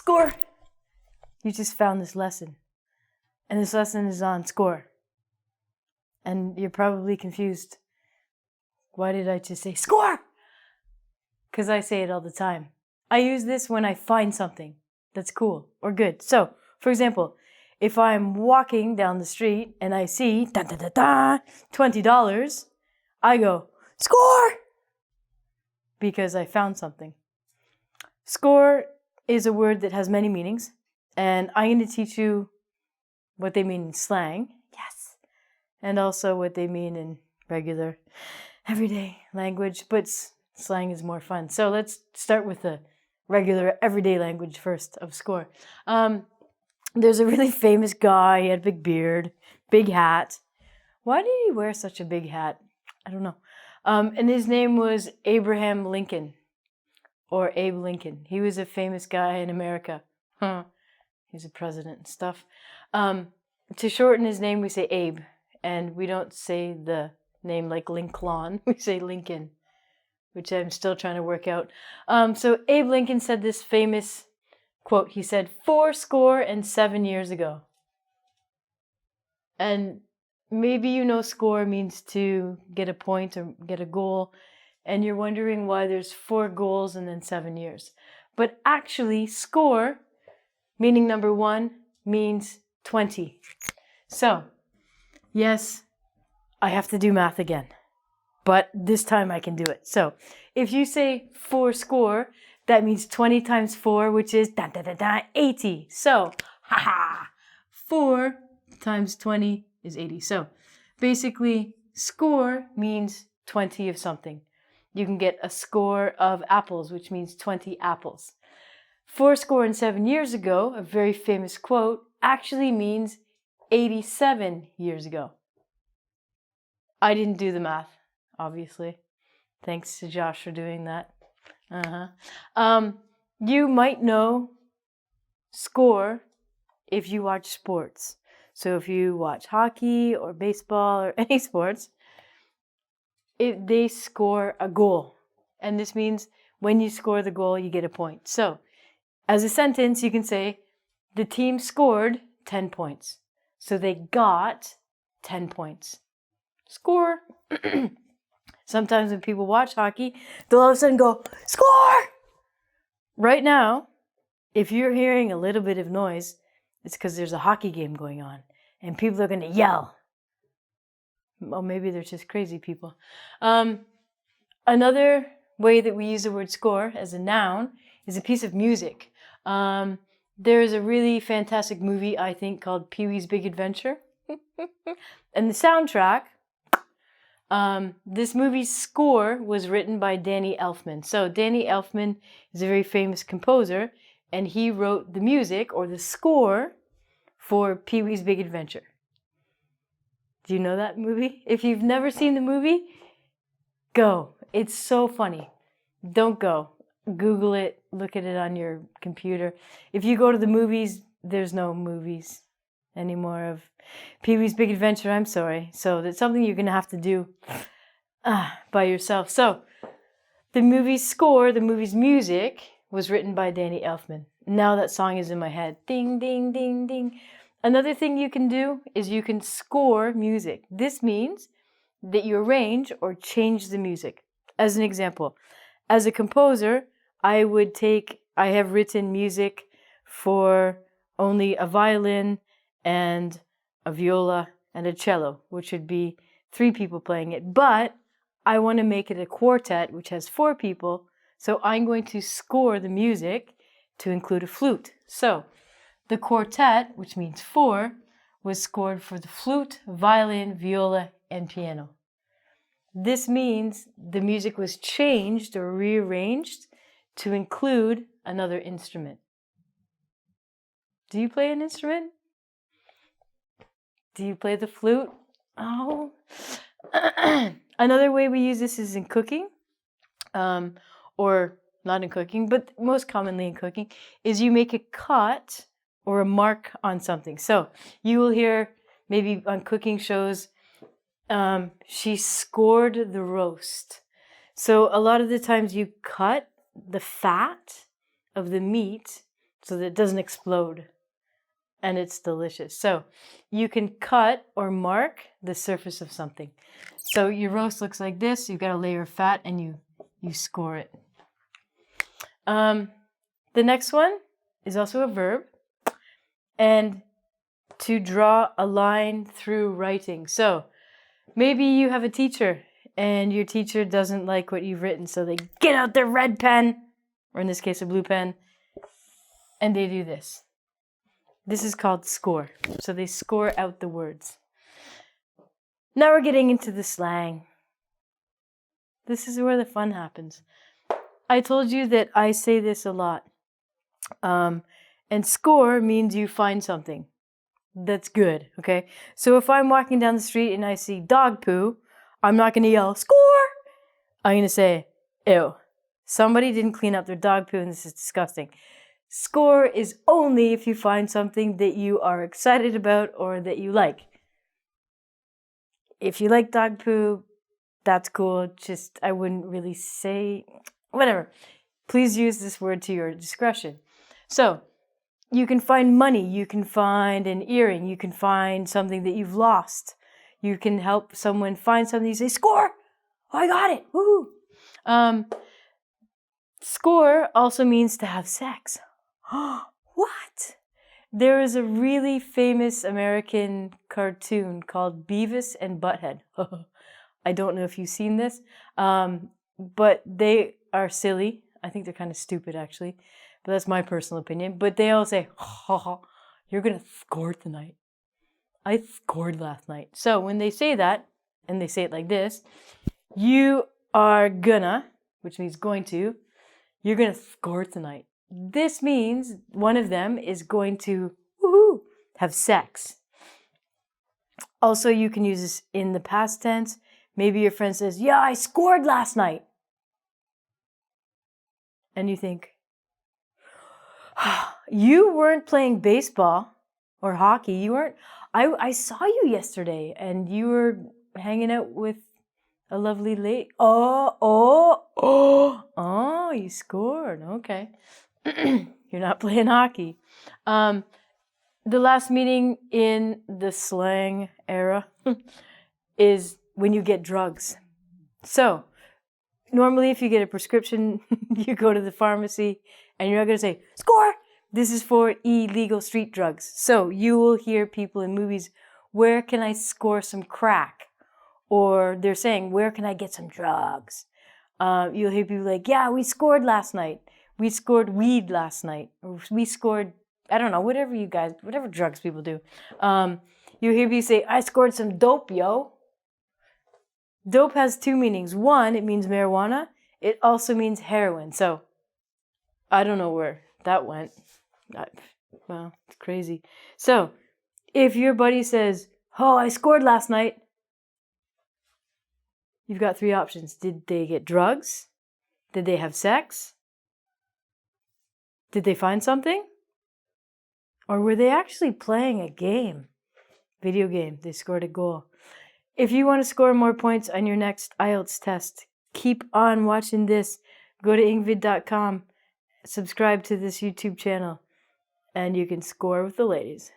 Score! You just found this lesson. And this lesson is on score. And you're probably confused. Why did I just say score? Because I say it all the time. I use this when I find something that's cool or good. So, for example, if I'm walking down the street and I see $20, I go, score! Because I found something. Score is a word that has many meanings. And I'm going to teach you what they mean in slang. Yes. And also what they mean in regular, everyday language. But slang is more fun. So let's start with the regular, everyday language first of score. There's a really famous guy. He had a big beard, big hat. Why did he wear such a big hat? I don't know. And his name was Abraham Lincoln. Or Abe Lincoln. He was a famous guy in America. He's a president and stuff. To shorten his name, we say Abe. And we don't say the name like Lincoln. We say Lincoln, which I'm still trying to work out. So Abe Lincoln said this famous quote. He said, 77 years ago. And maybe you know score means to get a point or get a goal. And you're wondering why there's 4 goals and then 7 years. But actually, score, meaning number 1, means 20. So, yes, I have to do math again. But this time I can do it. So, if you say 4 score, that means 20 times 4, which is 80. So, 4 times 20 is 80. So, basically, score means 20 of something. You can get a score of apples, which means 20 apples. 77 years ago, a very famous quote, actually means 87 years ago. I didn't do the math, obviously. Thanks to Josh for doing that. You might know score if you watch sports. So if you watch hockey or baseball or any sports, they score a goal. And this means when you score the goal, you get a point. So, as a sentence, you can say, the team scored 10 points. So they got 10 points. Score! Sometimes when people watch hockey, they'll all of a sudden go, score! Right now, if you're hearing a little bit of noise, it's because there's a hockey game going on. And people are going to yell. Well, maybe they're just crazy people. Another way that we use the word score as a noun is a piece of music. There is a really fantastic movie, I think, called Pee-wee's Big Adventure. And the soundtrack, this movie's score was written by Danny Elfman. So Danny Elfman is a very famous composer, and he wrote the music or the score for Pee-wee's Big Adventure. Do you know that movie? If you've never seen the movie, go. It's so funny. Don't go. Google it. Look at it on your computer. If you go to the movies, there's no movies anymore of Pee-wee's Big Adventure. I'm sorry. So that's something you're going to have to do by yourself. So the movie's score, the movie's music, was written by Danny Elfman. Now that song is in my head. Ding, ding, ding, ding. Another thing you can do is you can score music. This means that you arrange or change the music. As an example, as a composer, I have written music for only a violin and a viola and a cello, which would be 3 people playing it. But I want to make it a quartet, which has 4 people. So I'm going to score the music to include a flute. So the quartet, which means 4, was scored for the flute, violin, viola, and piano. This means the music was changed or rearranged to include another instrument. Do you play an instrument? Do you play the flute? Oh. Another way we use this is in cooking, or not in cooking, but most commonly in cooking, is you make a cut or a mark on something. So you will hear maybe on cooking shows, she scored the roast. So a lot of the times you cut the fat of the meat so that it doesn't explode. And it's delicious. So you can cut or mark the surface of something. So your roast looks like this. You've got a layer of fat and you score it. The next one is also a verb. And to draw a line through writing. So maybe you have a teacher and your teacher doesn't like what you've written. So they get out their red pen, or in this case a blue pen, and they do this. This is called score. So they score out the words. Now we're getting into the slang. This is where the fun happens. I told you that I say this a lot. And score means you find something that's good, okay? So if I'm walking down the street and I see dog poo, I'm not going to yell, score! I'm going to say, ew. Somebody didn't clean up their dog poo and this is disgusting. Score is only if you find something that you are excited about or that you like. If you like dog poo, that's cool. Just, I wouldn't really say, whatever. Please use this word to your discretion. So, you can find money, you can find an earring, you can find something that you've lost. You can help someone find something, you say, score! Oh, I got it! Woo! Score also means to have sex. What? There is a really famous American cartoon called Beavis and Butthead. I don't know if you've seen this, but they are silly. I think they're kind of stupid, actually. But that's my personal opinion. But they all say, ha ha, you're going to score tonight. I scored last night. So when they say that, and they say it like this, you are gonna, which means going to, you're going to score tonight. This means one of them is going to, woohoo, have sex. Also, you can use this in the past tense. Maybe your friend says, yeah, I scored last night. And you think, you weren't playing baseball or hockey. You weren't. I saw you yesterday and you were hanging out with a lovely lady. Oh, you scored. Okay. You're not playing hockey. The last meaning in the slang era is when you get drugs. So, normally if you get a prescription, you go to the pharmacy and you're not going to say, score! This is for illegal street drugs. So you will hear people in movies, where can I score some crack? Or they're saying, where can I get some drugs? You'll hear people like, yeah, we scored last night. We scored weed last night. Or we scored, I don't know, whatever drugs people do. You'll hear people say, I scored some dope, yo. Dope has two meanings. One, it means marijuana. It also means heroin. So I don't know where that went. Well, it's crazy. So if your buddy says, oh, I scored last night, you've got three options. Did they get drugs? Did they have sex? Did they find something? Or were they actually playing a game? Video game. They scored a goal. If you want to score more points on your next IELTS test, keep on watching this. Go to engvid.com, subscribe to this YouTube channel, and you can score with the ladies.